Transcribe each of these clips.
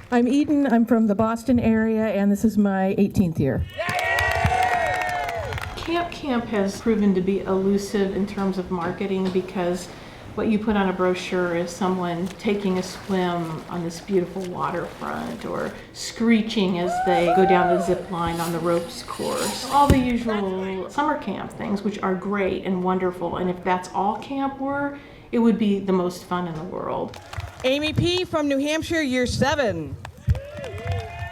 I'm Eden. I'm from the Boston area, and this is my 18th year. Camp has proven to be elusive in terms of marketing because what you put on a brochure is someone taking a swim on this beautiful waterfront or screeching as they go down the zip line on the ropes course. All the usual summer camp things, which are great and wonderful, and if that's all camp were, it would be the most fun in the world. Amy P. from New Hampshire, year 7.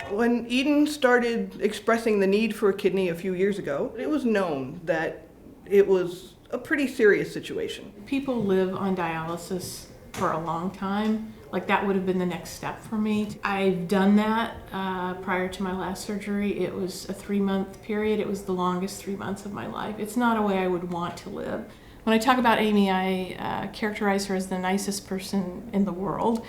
When Eden started expressing the need for a kidney a few years ago, it was known that it was a pretty serious situation. People live on dialysis for a long time. Like that would have been the next step for me. I've done that prior to my last surgery. It was a 3-month period. It was the longest 3 months of my life. It's not a way I would want to live. When I talk about Amy, I characterize her as the nicest person in the world.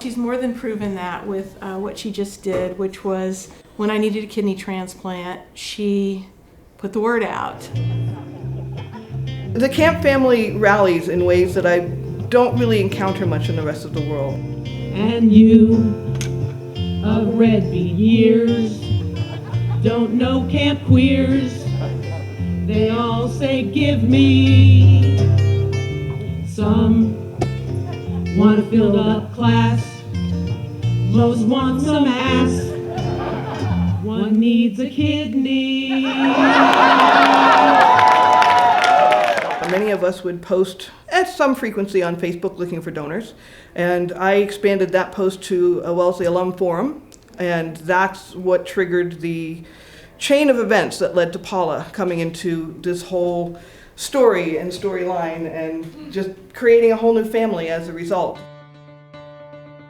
She's more than proven that with what she just did, which was when I needed a kidney transplant, she put the word out. The camp family rallies in ways that I don't really encounter much in the rest of the world. And you, of red bean years, don't know camp queers. They all say, give me some. Want a filled up class. Most want some ass. One needs a kidney. Many of us would post at some frequency on Facebook looking for donors, and I expanded that post to a Wellesley alum forum, and that's what triggered the chain of events that led to Paula coming into this whole story and storyline and just creating a whole new family as a result.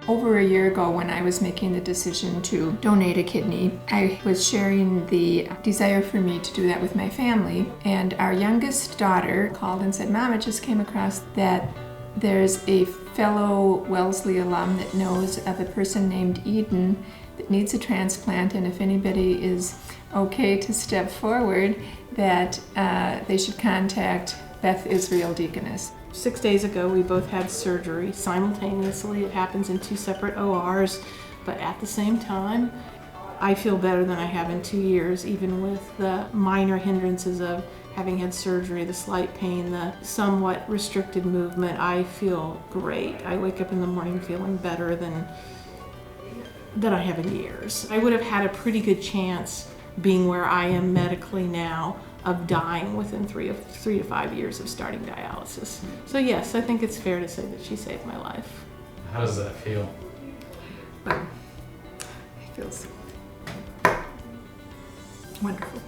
Over a year ago, when I was making the decision to donate a kidney, I was sharing the desire for me to do that with my family. And our youngest daughter called and said, Mom, I just came across that there's a fellow Wellesley alum that knows of a person named Eden that needs a transplant, and if anybody is okay to step forward, that they should contact Beth Israel Deaconess. 6 days ago, we both had surgery simultaneously. It happens in 2 separate ORs, but at the same time, I feel better than I have in 2 years, even with the minor hindrances of having had surgery, the slight pain, the somewhat restricted movement. I feel great. I wake up in the morning feeling better than I have in years. I would have had a pretty good chance, being where I am medically now, of dying within 3 to 5 years of starting dialysis. So yes, I think it's fair to say that she saved my life. How does that feel? Well, it feels wonderful.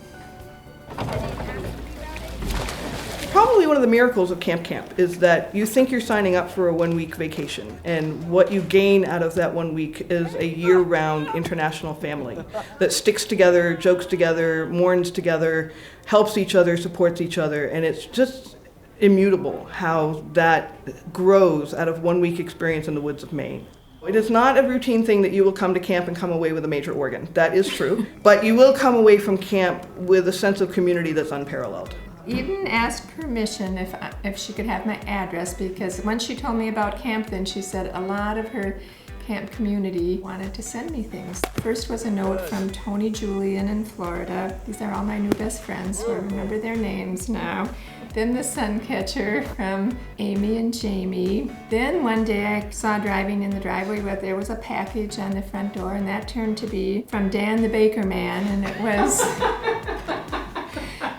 Probably one of the miracles of Camp is that you think you're signing up for a 1-week vacation, and what you gain out of that 1 week is a year-round international family that sticks together, jokes together, mourns together, helps each other, supports each other, and it's just immutable how that grows out of 1 week experience in the woods of Maine. It is not a routine thing that you will come to camp and come away with a major organ. That is true. But you will come away from camp with a sense of community that's unparalleled. Eden asked permission if she could have my address, because once she told me about camp, then she said a lot of her camp community wanted to send me things. First was a note from Tony Julian in Florida. These are all my new best friends, so I remember their names now. Then the sun catcher from Amy and Jamie. Then one day I saw driving in the driveway where there was a package on the front door, and that turned to be from Dan the Baker Man, and it was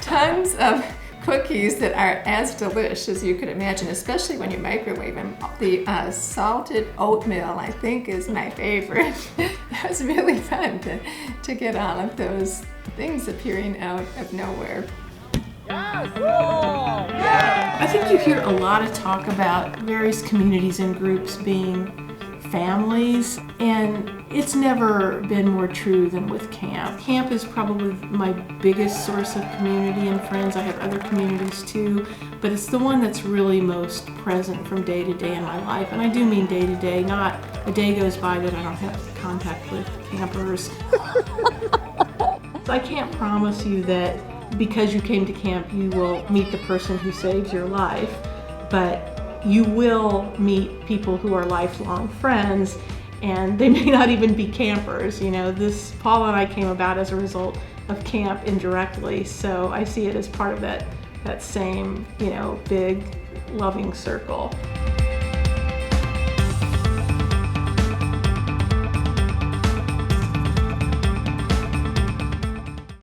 tons of cookies that are as delicious as you could imagine, especially when you microwave them. The salted oatmeal, I think, is my favorite. It was really fun to get all of those things appearing out of nowhere. I think you hear a lot of talk about various communities and groups being families, and it's never been more true than with camp. Camp is probably my biggest source of community and friends. I have other communities too, but it's the one that's really most present from day to day in my life. And I do mean day to day, not a day goes by that I don't have contact with campers. I can't promise you that because you came to camp you will meet the person who saves your life, but you will meet people who are lifelong friends, and they may not even be campers. You know, this Paula and I came about as a result of camp indirectly, so I see it as part of that same, you know, big loving circle.